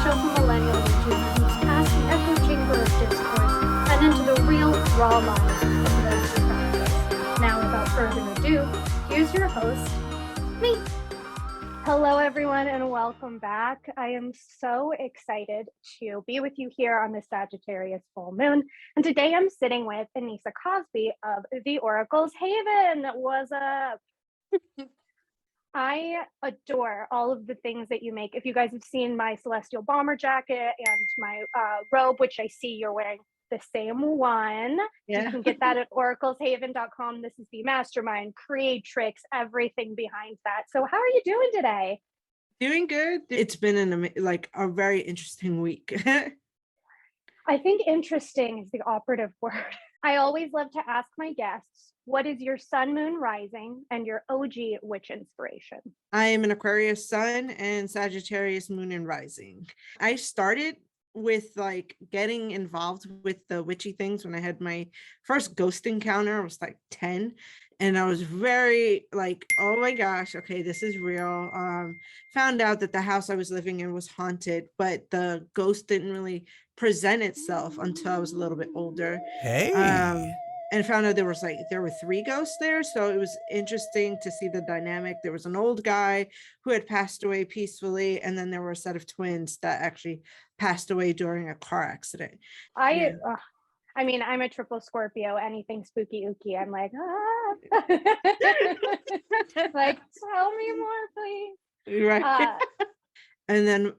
show for millennials and Gen past the echo chamber of discourse and into the real, raw lives of those who practice. Now, without further ado, here's your host, me. Hello, everyone, and welcome back. I am so excited to be with you here on the Sagittarius Full Moon. And today I'm sitting with Anissa Cosby of The Oracle's Haven. What's up? I adore all of the things that you make. If you guys have seen my Celestial Bomber jacket and my robe, which I see you're wearing the same one, you can get that at oracleshaven.com. This is the mastermind, creatrix, everything behind that. So how are you doing today? Doing good. It's been a very interesting week. I think interesting is the operative word. I always love to ask my guests, what is your sun, moon, rising, and your OG witch inspiration? I am an Aquarius sun and Sagittarius moon and rising. I started with getting involved with the witchy things when I had my first ghost encounter. I was 10, and I was very oh my gosh, okay, this is real. Found out that the house I was living in was haunted, but the ghost didn't really present itself until I was a little bit older. And found out there were 3 ghosts there, so it was interesting to see the dynamic. There was an old guy who had passed away peacefully, and then there were a set of twins that actually passed away during a car accident. I mean, I'm a triple Scorpio. Anything spooky ooky, I'm like, tell me more, please. Right. And then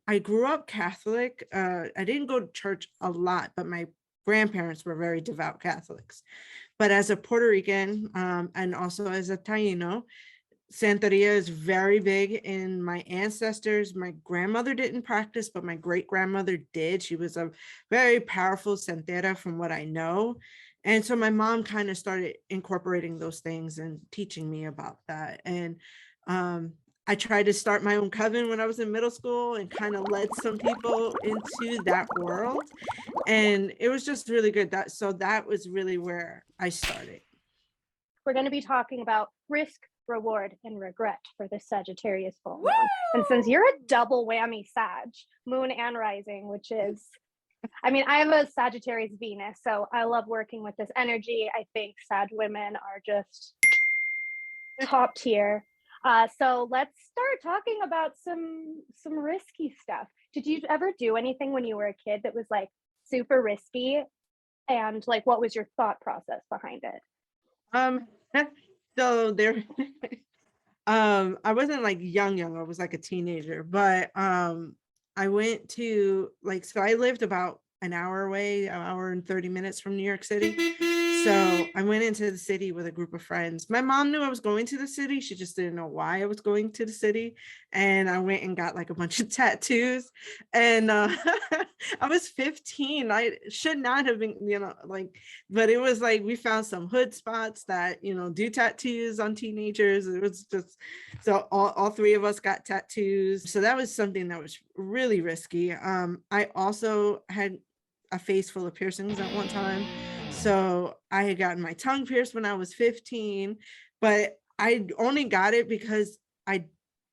I grew up Catholic. I didn't go to church a lot, but my grandparents were very devout Catholics. But as a Puerto Rican and also as a Taino, Santeria is very big in my ancestors. My grandmother didn't practice, but my great-grandmother did. She was a very powerful Santera from what I know. And so my mom kind of started incorporating those things and teaching me about that. And I tried to start my own coven when I was in middle school and kind of led some people into that world. And it was just really good. That was really where I started. We're going to be talking about risk, reward, and regret for the Sagittarius full moon. And since you're a double whammy Sag, moon and rising, which is, I mean, I have a Sagittarius Venus, so I love working with this energy. I think Sag women are just top tier. So let's start talking about some risky stuff. Did you ever do anything when you were a kid that was super risky? And what was your thought process behind it? So there, I wasn't young, I was a teenager, but I went to so I lived about an hour away, an hour and 30 minutes from New York City. So I went into the city with a group of friends. My mom knew I was going to the city. She just didn't know why I was going to the city. And I went and got a bunch of tattoos. And I was 15. I should not have been, but it was we found some hood spots that, do tattoos on teenagers. It was just, so all 3 of us got tattoos. So that was something that was really risky. I also had a face full of piercings at one time. So I had gotten my tongue pierced when I was 15, but I only got it because I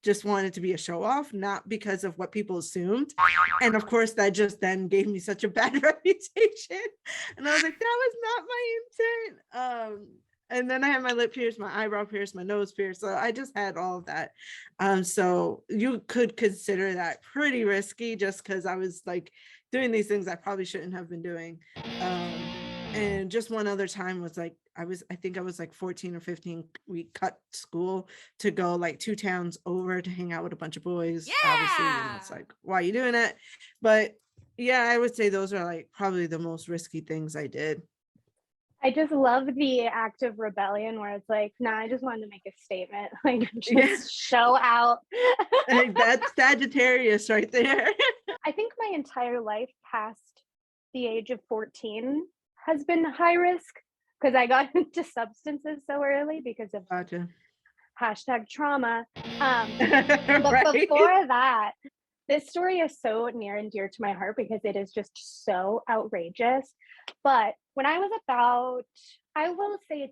just wanted to be a show off, not because of what people assumed. And of course, that just then gave me such a bad reputation. And I was like, that was not my intent. And then I had my lip pierced, my eyebrow pierced, my nose pierced. So I just had all of that. So you could consider that pretty risky just because I was doing these things I probably shouldn't have been doing. And just one other time was I think I was 14 or 15. We cut school to go 2 towns over to hang out with a bunch of boys. Obviously, it's why are you doing that? But yeah, I would say those are probably the most risky things I did. I just love the act of rebellion where it's nah, I just wanted to make a statement, show out. That's Sagittarius right there. I think my entire life past the age of 14 has been high risk because I got into substances so early because of hashtag trauma. But right. Before that, this story is so near and dear to my heart because it is just so outrageous. But when I was about, I will say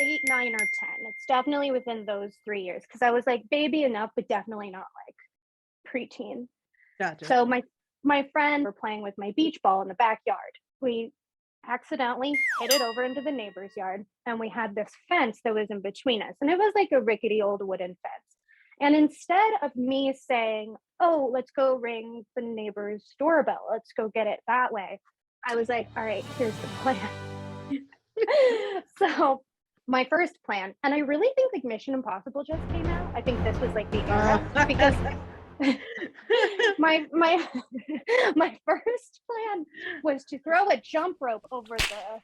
8, 9, or 10, it's definitely within those 3 years because I was baby enough, but definitely not preteen. Gotcha. So my friend were playing with my beach ball in the backyard. We accidentally hit it over into the neighbor's yard, and we had this fence that was in between us, and it was like a rickety old wooden fence. And instead of me saying, oh, let's go ring the neighbor's doorbell, let's go get it that way, I was like, all right, here's the plan. So my first plan, and I really think like Mission Impossible just came out. I think this was like the era, because my my first plan was to throw a jump rope over the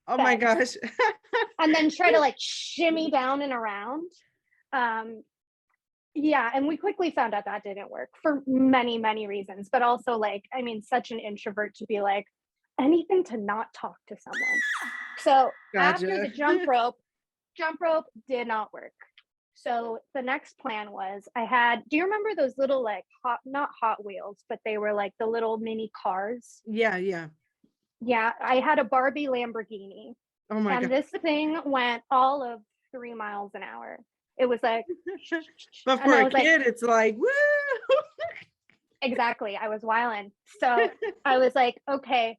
Oh my fence gosh. and then try to like shimmy down and around. Yeah, and we quickly found out that didn't work for many reasons, but also like, I mean, such an introvert to be like anything to not talk to someone. So after the Gotcha. jump rope did not work. So the next plan was do you remember those little like not Hot Wheels, but they were like the little mini cars? Yeah. Yeah, I had a Barbie Lamborghini, Oh my and god. this thing went all of 3 miles an hour. It was like, But and for I a was like, kid, it's like, woo! exactly, I was wilding. So I was like, okay,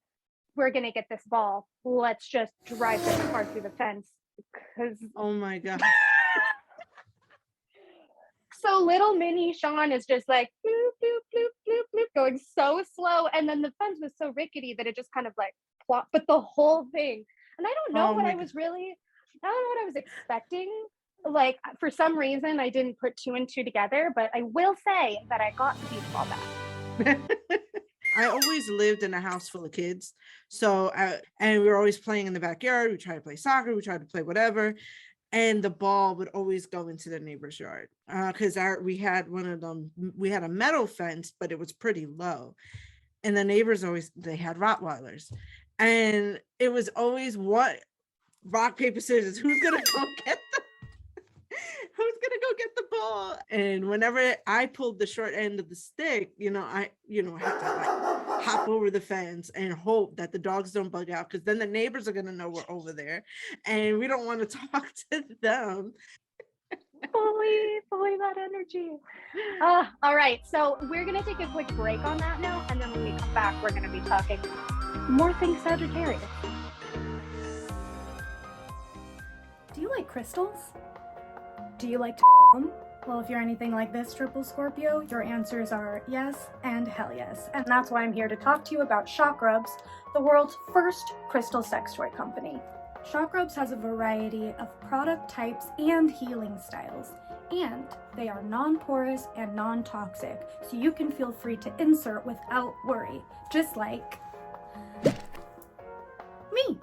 we're gonna get this ball. Let's just drive this car through the fence. Because Oh my god. so little mini Sean is just like bloop, bloop, bloop, bloop, bloop, going so slow. And then the fence was so rickety that it just kind of like plopped, but the whole thing. And I don't know Oh what my I was expecting. Like, for some reason, I didn't put 2 and 2 together, but I will say that I got the beach ball back. I always lived in a house full of kids. So, and we were always playing in the backyard. We tried to play soccer. We tried to play whatever. And the ball would always go into the neighbor's yard. Because we had one of them, we had a metal fence, but it was pretty low. And the neighbors they had Rottweilers. And it was always what rock, paper, scissors. Who's going to go get who's gonna go get the ball? And whenever I pulled the short end of the stick, I have to like hop over the fence and hope that the dogs don't bug out, because then the neighbors are gonna know we're over there and we don't want to talk to them. Fully that energy. All right, so we're gonna take a quick break on that now, and then when we come back, we're gonna be talking more things Sagittarius. Do you like crystals? Do you like to them? Well, if you're anything like this, Triple Scorpio, your answers are yes and hell yes. And that's why I'm here to talk to you about Shock Rubs, the world's first crystal sex toy company. Shock Rubs has a variety of product types and healing styles, and they are non-porous and non-toxic, so you can feel free to insert without worry, just like me.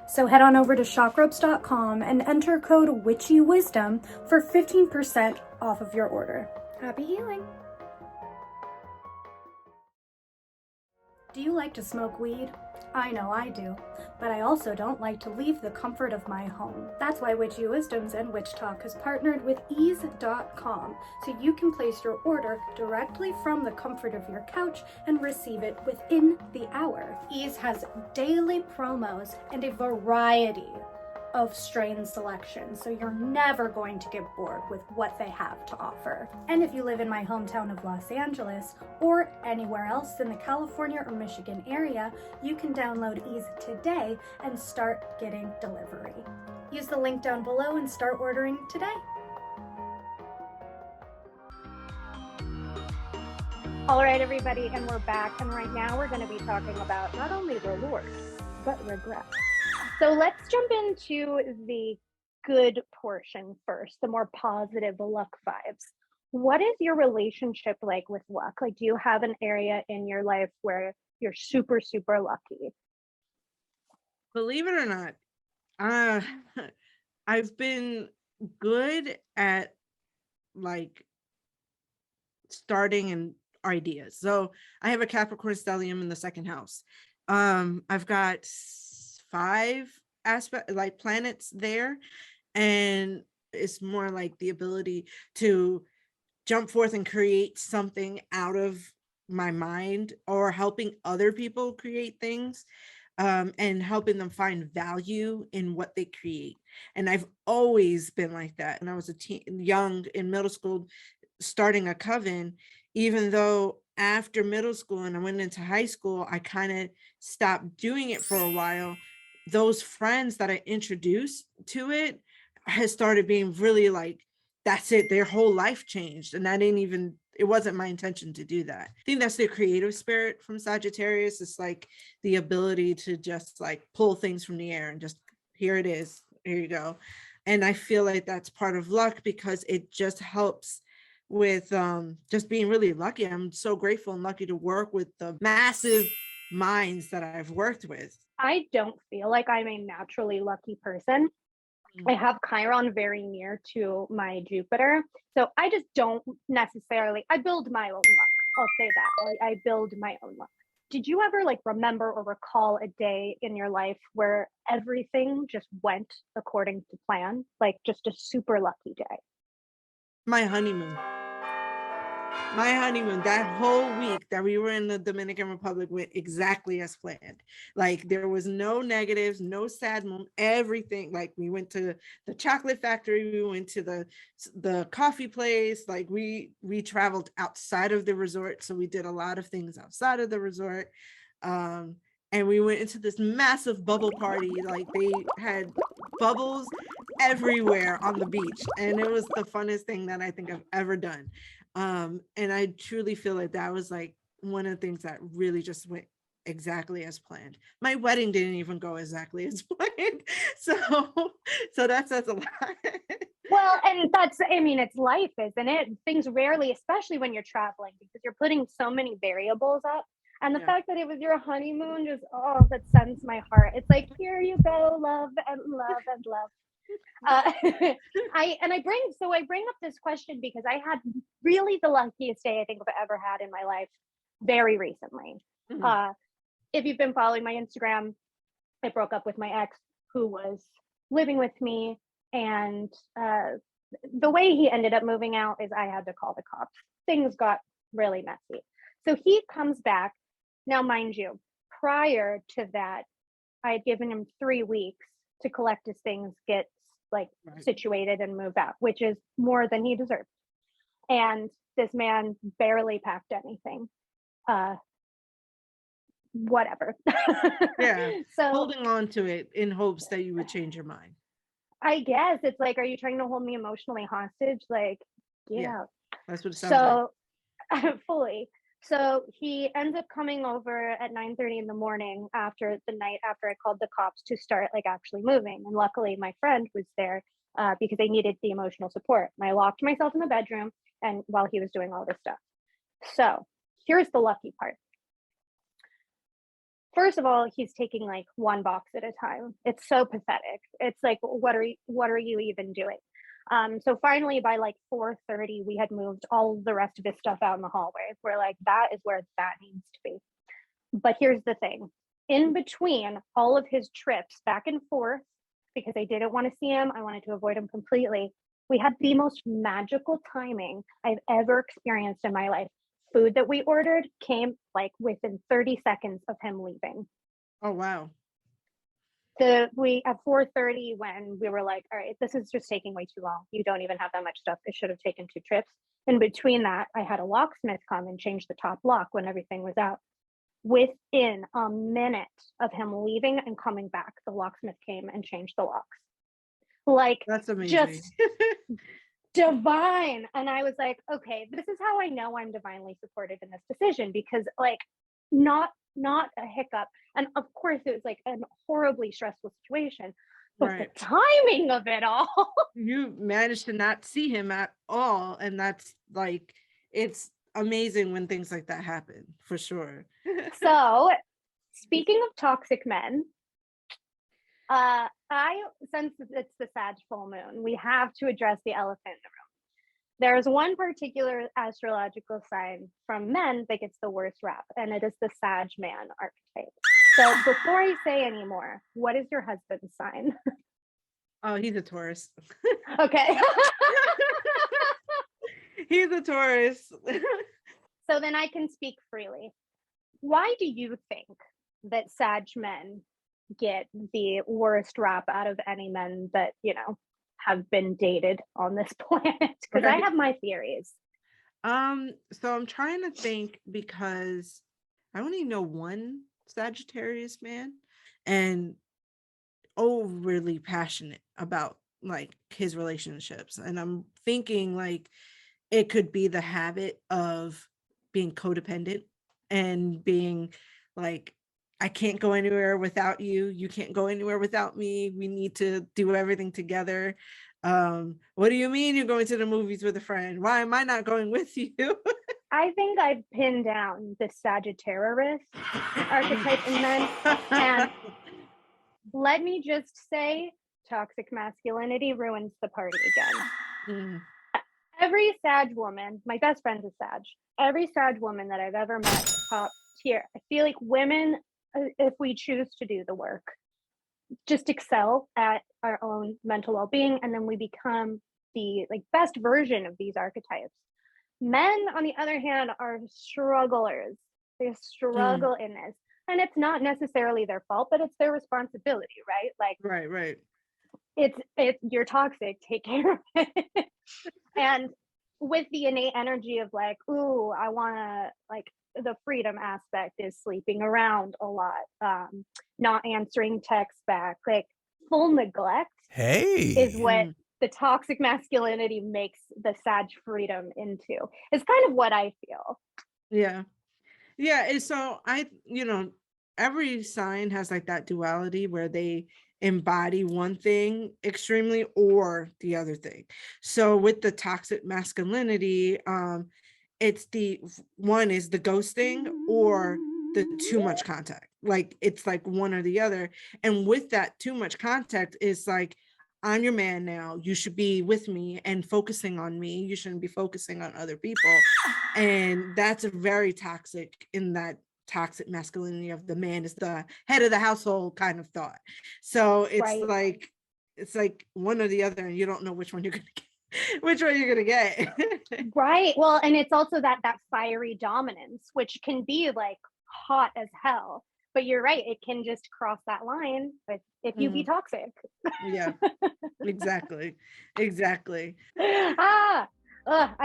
So head on over to shockrubs.com and enter code WitchyWisdom for 15% off of your order. Happy healing! Do you like to smoke weed? I know I do, but I also don't like to leave the comfort of my home. That's why Witchy Wisdoms and WitchTalk has partnered with ease.com, so you can place your order directly from the comfort of your couch and receive it within the hour. Ease has daily promos and a variety of strain selections, so you're never going to get bored with what they have to offer. And if you live in my hometown of Los Angeles or anywhere else in the California or Michigan area, you can download Ease today and start getting delivery. Use the link down below and start ordering today. All right, everybody, and we're back. And right now we're going to be talking about not only reward, but regret. So let's jump into the good portion first, the more positive luck vibes. What is your relationship like with luck? Like, do you have an area in your life where you're super, super lucky? Believe it or not, I've been good at like starting and ideas. So I have a Capricorn stellium in the second house. I've got 5 planets there, and it's more like the ability to jump forth and create something out of my mind, or helping other people create things, and helping them find value in what they create. And I've always been like that. When I was young in middle school, starting a coven, even though after middle school and I went into high school, I kind of stopped doing it for a while. Those friends that I introduced to it has started being really like, that's it, their whole life changed. And I didn't even, it wasn't my intention to do that. I think that's the creative spirit from Sagittarius. It's like the ability to just like pull things from the air and just, here it is, here you go. And I feel like that's part of luck because it just helps with just being really lucky. I'm so grateful and lucky to work with the massive minds that I've worked with. I don't feel like I'm a naturally lucky person. I have Chiron very near to my Jupiter. So I just don't necessarily, I build my own luck. I'll say that. I build my own luck. Did you ever like remember or recall a day in your life where everything just went according to plan? Like just a super lucky day? My honeymoon. My honeymoon, that whole week that we were in the Dominican Republic went exactly as planned. Like there was no negatives, no sad moment, everything. Like we went to the chocolate factory, we went to the coffee place, like we traveled outside of the resort. So we did a lot of things outside of the resort. And we went into this massive bubble party. Like they had bubbles everywhere on the beach. And it was the funnest thing that I think I've ever done. And I truly feel like that was like one of the things that really just went exactly as planned. My wedding didn't even go exactly as planned. So that says a lot. Well, and that's, I mean, it's life, isn't it? Things rarely, especially when you're traveling, because you're putting so many variables up. And the fact that it was your honeymoon just, oh, that sends my heart. It's like, here you go, love and love and love. I bring up this question because I had really the luckiest day I think I've ever had in my life very recently. Mhm. If you've been following my Instagram, I broke up with my ex who was living with me, and the way he ended up moving out is I had to call the cops. Things got really messy. So he comes back. Now, mind you, prior to that, I had given him 3 weeks to collect his things, get like situated and move out, which is more than he deserved. And this man barely packed anything. Whatever. Yeah. So Holding on to it in hopes that you would change your mind. I guess it's like, are you trying to hold me emotionally hostage? Like, get out. That's what it sounds like. So fully. So he ends up coming over at 9:30 in the morning after the night after I called the cops to start like actually moving. And luckily my friend was there because they needed the emotional support. And I locked myself in the bedroom and while he was doing all this stuff. So here's the lucky part. First of all, he's taking like one box at a time. It's so pathetic. It's like, what are you even doing? So finally by like 4:30, we had moved all the rest of his stuff out in the hallway. We're like, that is where that needs to be. But here's the thing. In between all of his trips back and forth, because I didn't want to see him, I wanted to avoid him completely. We had the most magical timing I've ever experienced in my life. Food that we ordered came like within 30 seconds of him leaving. Oh, wow. We at 4:30 when we were like, all right, this is just taking way too long. You don't even have that much stuff. It should have taken 2 trips. In between that, I had a locksmith come and change the top lock when everything was out. Within a minute of him leaving and coming back, the locksmith came and changed the locks. Like, That's amazing. just divine. And I was like, okay, this is how I know I'm divinely supported in this decision, because like not a hiccup. And of course it was like a horribly stressful situation, but the timing of it all. You managed to not see him at all. And that's like, it's amazing when things like that happen, for sure. So speaking of toxic men, since it's the Sag full moon, we have to address the elephant in the room. There's one particular astrological sign from men that gets the worst rap, and it is the Sag man archetype. So before I say any more, what is your husband's sign? Oh, he's a Taurus. Okay. He's a Taurus. So then I can speak freely. Why do you think that Sag men get the worst rap out of any men that, you know, have been dated on this planet? Because I have my theories. So I'm trying to think because I only know one Sagittarius man and overly passionate about like his relationships. And I'm thinking like it could be the habit of being codependent and being like, I can't go anywhere without you. You can't go anywhere without me. We need to do everything together. What do you mean you're going to the movies with a friend? Why am I not going with you? I think I've pinned down the Sagittarius archetype in men. And let me just say, toxic masculinity ruins the party again. Mm, Every Sag woman, my best friend's a Sag. Every Sag woman that I've ever met, top tier. I feel like women, if we choose to do the work, just excel at our own mental well-being, and then we become the like best version of these archetypes. Men, on the other hand, are strugglers. They struggle in this, and it's not necessarily their fault, but it's their responsibility, right? Like, right. it's you're toxic, take care of it. And with the innate energy of like, ooh, I want to, like, the freedom aspect is sleeping around a lot, not answering texts back, like full neglect is what the toxic masculinity makes the Sag freedom into. It's kind of what I feel. Yeah. And so every sign has like that duality where they embody one thing extremely or the other thing. So with the toxic masculinity, it's the one is the ghosting or the too much contact. Like it's like one or the other. And with that too much contact is like, I'm your man now. You should be with me and focusing on me. You shouldn't be focusing on other people. And that's a very toxic in that toxic masculinity of the man is the head of the household kind of thought. So it's like one or the other, and you don't know which one you're gonna get, which one you're gonna get. Right. Well, and it's also that fiery dominance, which can be like hot as hell. But you're right, it can just cross that line if you be toxic. Yeah, exactly. I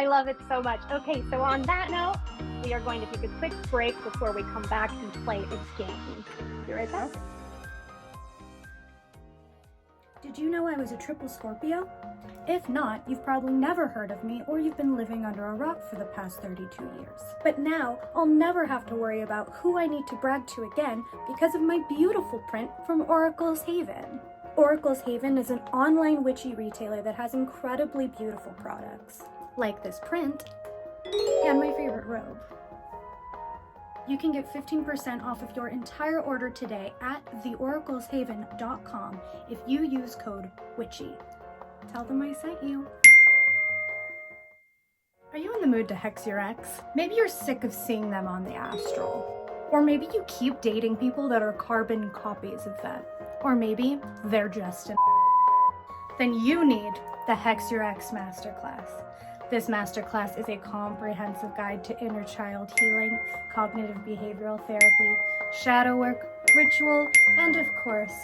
love it so much. Okay, so on that note, we are going to take a quick break before we come back and play a game. Be right back. Did you know I was a triple Scorpio? If not, you've probably never heard of me, or you've been living under a rock for the past 32 years. But now, I'll never have to worry about who I need to brag to again because of my beautiful print from Oracle's Haven. Oracle's Haven is an online witchy retailer that has incredibly beautiful products, like this print and my favorite robe. You can get 15% off of your entire order today at theoracleshaven.com if you use code WITCHY. Tell them I sent you. Are you in the mood to hex your ex? Maybe you're sick of seeing them on the astral. Or maybe you keep dating people that are carbon copies of them. Or maybe they're just an Then you need the Hex Your Ex Masterclass. This masterclass is a comprehensive guide to inner child healing, cognitive behavioral therapy, shadow work, ritual, and of course,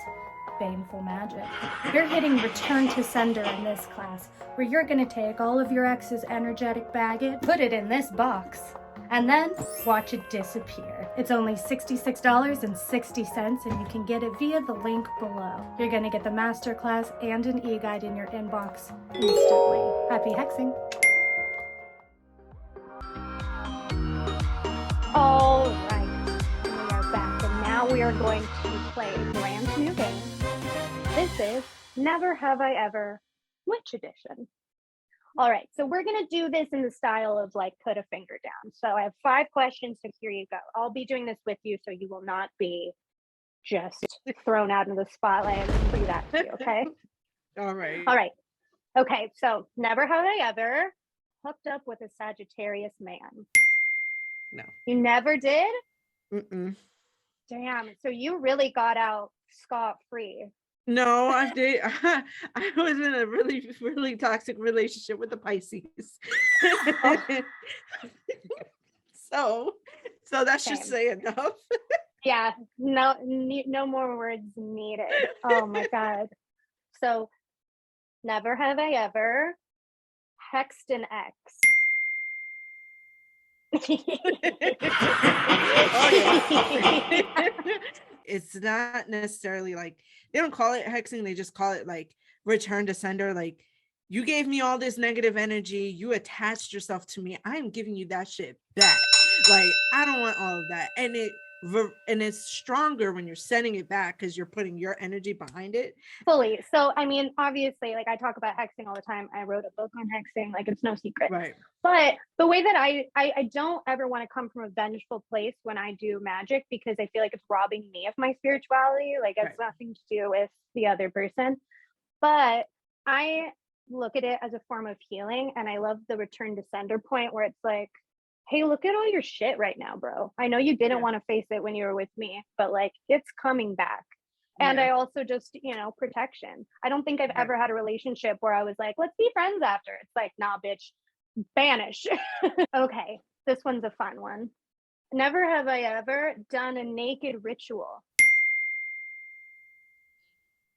baneful magic. You're hitting return to sender in this class, where you're gonna take all of your ex's energetic baggage, put it in this box, and then watch it disappear. It's only $66.60, and you can get it via the link below. You're gonna get the masterclass and an e-guide in your inbox instantly. Happy hexing. All right, we are back, and now we are going to play a brand new game. This is Never Have I Ever Witch Edition. All right, so we're gonna do this in the style of like put a finger down. So I have 5 questions, so here you go. I'll be doing this with you, so you will not be just thrown out in the spotlight and do that to you, okay? All right. Okay, so never have I ever hooked up with a Sagittarius man. No. You never did? Mm-mm. Damn, so you really got out scot-free. No, I did. I was in a really, really toxic relationship with a Pisces. So that should say enough. Yeah, no more words needed. Oh my God. So never have I ever hexed an ex. Oh, yeah. It's not necessarily like they don't call it hexing, they just call it like return to sender. Like, you gave me all this negative energy, you attached yourself to me, I'm giving you that shit back. Like, I don't want all of that. And it's stronger when you're sending it back because you're putting your energy behind it. Fully. So, I mean, obviously, like I talk about hexing all the time. I wrote a book on hexing, like it's no secret. Right. But the way that I don't ever want to come from a vengeful place when I do magic, because I feel like it's robbing me of my spirituality. Like it's Right. nothing to do with the other person. But I look at it as a form of healing. And I love the return to sender point where it's like, hey, look at all your shit right now, bro. I know you didn't Yeah. want to face it when you were with me, but like it's coming back. And Yeah. I also just, protection. I don't think I've Right. ever had a relationship where I was like, let's be friends after. It's like, nah, bitch, banish. Okay, this one's a fun one. Never have I ever done a naked ritual.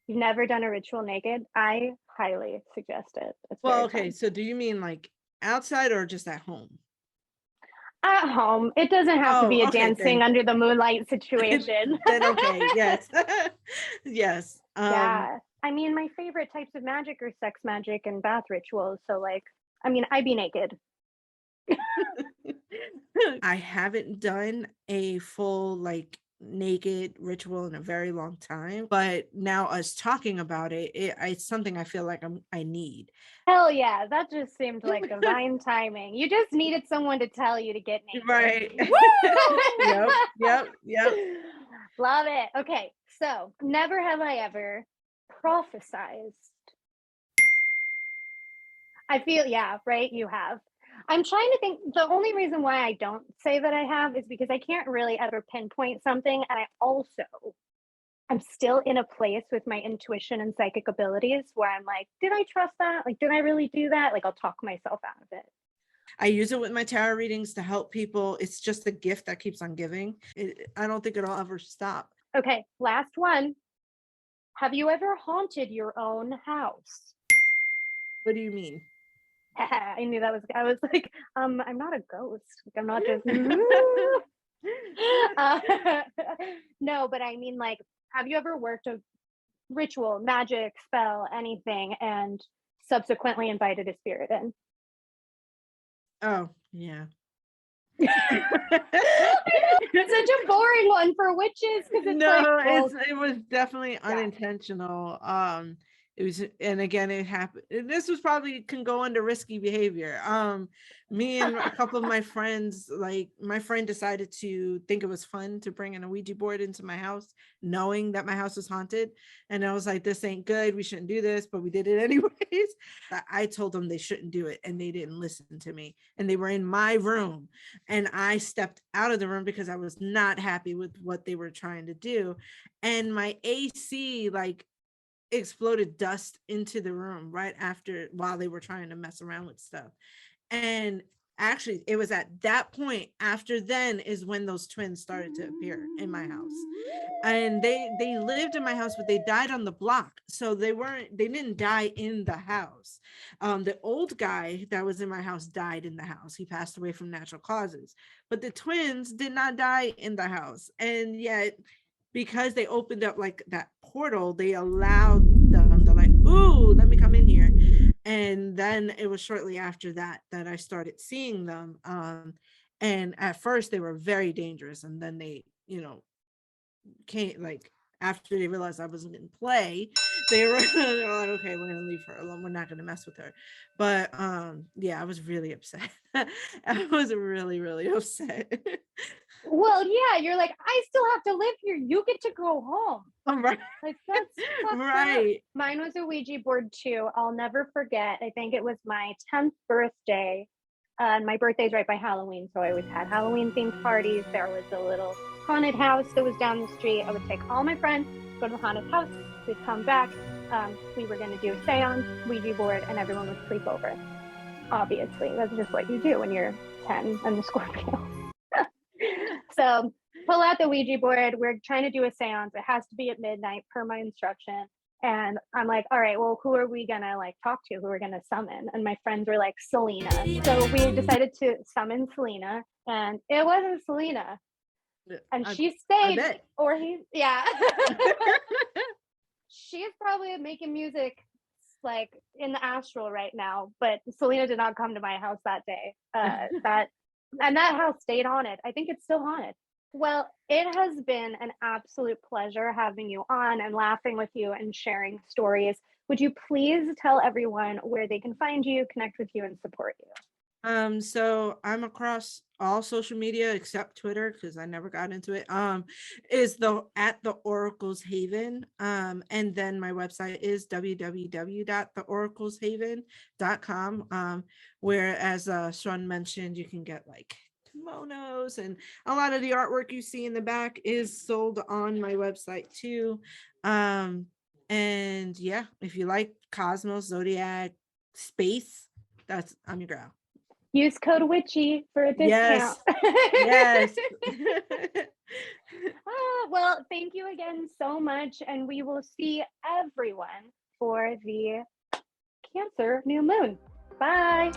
You've never done a ritual naked? I highly suggest it. It's Well, very okay. fun. So do you mean like outside or just at home? At home. It doesn't have to be Oh, a okay, dancing then. under the moonlight situation. Then okay, yes. Yes. Yeah. I mean, my favorite types of magic are sex magic and bath rituals. So, like, I mean, I'd be naked. I haven't done a full like naked ritual in a very long time, but now us talking about it's something I feel like I need. Hell yeah. That just seemed like divine timing. You just needed someone to tell you to get naked. Right. Woo! Yep. Love it. Okay. So, never have I ever prophesized. I feel, yeah, right? You have. I'm trying to think. The only reason why I don't say that I have is because I can't really ever pinpoint something. And I'm still in a place with my intuition and psychic abilities where I'm like, did I trust that? Like, did I really do that? Like, I'll talk myself out of it. I use it with my tarot readings to help people. It's just a gift that keeps on giving. I don't think it'll ever stop. Okay, last one. Have you ever haunted your own house? What do you mean? I knew that was, I was like, I'm not a ghost. Like, I'm not just, no, but I mean, like, have you ever worked a ritual, magic, spell, anything, and subsequently invited a spirit in? Oh, yeah. It's such a boring one for witches because it's No, like, well, it was definitely unintentional. It was, and again, it happened. This was probably can go under risky behavior. Me and a couple of my friends, like my friend decided to think it was fun to bring in a Ouija board into my house, knowing that my house was haunted. And I was like, this ain't good. We shouldn't do this, but we did it anyways. I told them they shouldn't do it, and they didn't listen to me. And they were in my room, and I stepped out of the room because I was not happy with what they were trying to do. And my AC like exploded dust into the room right after, while they were trying to mess around with stuff. And actually it was at that point, after then is when those twins started to appear in my house. And they lived in my house, but they died on the block, so they didn't die in the house. The old guy that was in my house died in the house. He passed away from natural causes, but the twins did not die in the house. And yet, because they opened up like that portal, they allowed them to like, ooh, let me come in here. And then it was shortly after that I started seeing them. And at first they were very dangerous, and then they, came like after they realized I wasn't in play, they were, they were like, okay, we're gonna leave her alone, we're not gonna mess with her. But yeah, I was really upset. I was really upset. well, yeah, you're like, I still have to live here. You get to go home. Right. Like, that's Right. up. Mine was a Ouija board too. I'll never forget. I think it was my 10th birthday. And my birthday's right by Halloween, so I always had Halloween themed parties. There was a little haunted house that was down the street. I would take all my friends, go to the haunted house, we'd come back. We were going to do a seance, Ouija board, and everyone would sleep over. Obviously, that's just what you do when you're 10 and the Scorpio. So pull out the Ouija board. We're trying to do a seance. It has to be at midnight per my instruction. And I'm like, all right, well, who are we gonna like talk to? Who are we gonna summon? And my friends were like, Selena. So we decided to summon Selena, and it wasn't Selena. And she stayed, bet. or yeah. She's probably making music like in the astral right now, but Selena did not come to my house that day. That house stayed haunted. I think it's still haunted. Well, it has been an absolute pleasure having you on and laughing with you and sharing stories. Would you please tell everyone where they can find you, connect with you, and support you? So I'm across all social media except Twitter because I never got into it. Is at the Oracle's Haven. And then my website is www.theoracleshaven.com. Where, as Sean mentioned, you can get like kimonos, and a lot of the artwork you see in the back is sold on my website too. And yeah, if you like Cosmos, Zodiac, space, I'm your girl. Use code Witchy for a discount. Yes. Well, thank you again so much. And we will see everyone for the Cancer new moon. Bye.